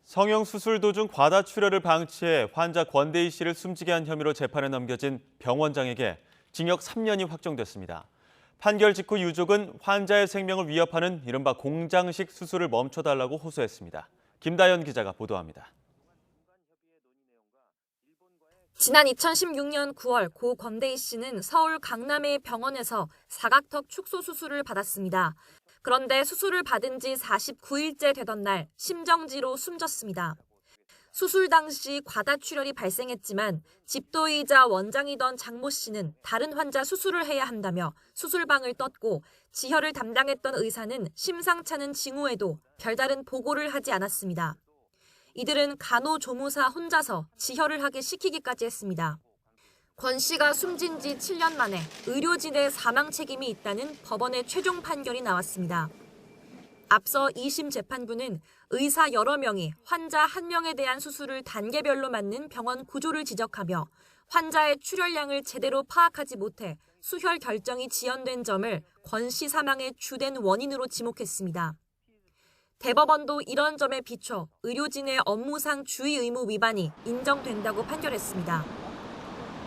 성형수술 도중 과다출혈을 방치해 환자 권대희 씨를 숨지게 한 혐의로 재판에 넘겨진 병원장에게 징역 3년이 확정됐습니다. 판결 직후 유족은 환자의 생명을 위협하는 이른바 공장식 수술을 멈춰달라고 호소했습니다. 김다연 기자가 보도합니다. 지난 2016년 9월 고 권대희 씨는 서울 강남의 병원에서 사각턱 축소 수술을 받았습니다. 그런데 수술을 받은 지 49일째 되던 날 심정지로 숨졌습니다. 수술 당시 과다출혈이 발생했지만 집도의자 원장이던 장모 씨는 다른 환자 수술을 해야 한다며 수술방을 떴고 지혈을 담당했던 의사는 심상찮은 징후에도 별다른 보고를 하지 않았습니다. 이들은 간호조무사 혼자서 지혈을 하게 시키기까지 했습니다. 권 씨가 숨진 지 7년 만에 의료진의 사망 책임이 있다는 법원의 최종 판결이 나왔습니다. 앞서 2심 재판부는 의사 여러 명이 환자 1명에 대한 수술을 단계별로 맞는 병원 구조를 지적하며 환자의 출혈량을 제대로 파악하지 못해 수혈 결정이 지연된 점을 권 씨 사망의 주된 원인으로 지목했습니다. 대법원도 이런 점에 비춰 의료진의 업무상 주의 의무 위반이 인정된다고 판결했습니다.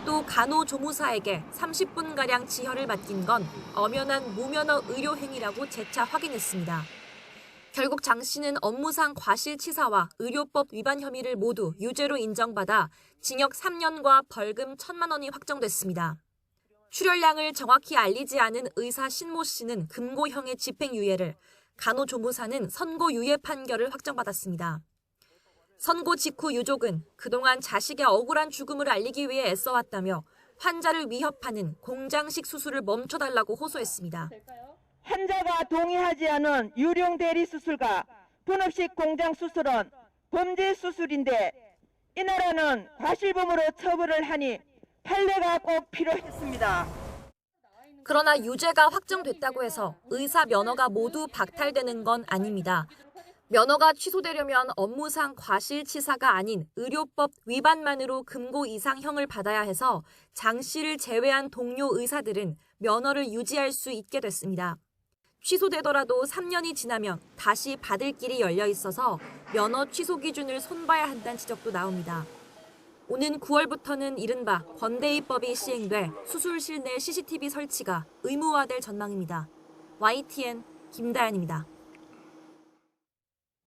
또 간호조무사에게 30분가량 지혈을 맡긴 건 엄연한 무면허 의료 행위라고 재차 확인했습니다. 결국 장 씨는 업무상 과실치사와 의료법 위반 혐의를 모두 유죄로 인정받아 징역 3년과 벌금 1,000만 원이 확정됐습니다. 출혈량을 정확히 알리지 않은 의사 신모 씨는 금고형의 집행유예를, 간호조무사는 선고유예 판결을 확정받았습니다. 선고 직후 유족은 그동안 자식의 억울한 죽음을 알리기 위해 애써왔다며 환자를 위협하는 공장식 수술을 멈춰달라고 호소했습니다. 환자가 동의하지 않은 유령 대리 수술과 분업식 공장 수술은 범죄 수술인데 이 나라는 과실범으로 처벌을 하니 판례가 꼭 필요했습니다. 그러나 유죄가 확정됐다고 해서 의사 면허가 모두 박탈되는 건 아닙니다. 면허가 취소되려면 업무상 과실치사가 아닌 의료법 위반만으로 금고 이상형을 받아야 해서 장 씨를 제외한 동료 의사들은 면허를 유지할 수 있게 됐습니다. 취소되더라도 3년이 지나면 다시 받을 길이 열려 있어서 면허 취소 기준을 손봐야 한다는 지적도 나옵니다. 오는 9월부터는 이른바 권대희법이 시행돼 수술실 내 CCTV 설치가 의무화될 전망입니다. YTN 김다연입니다.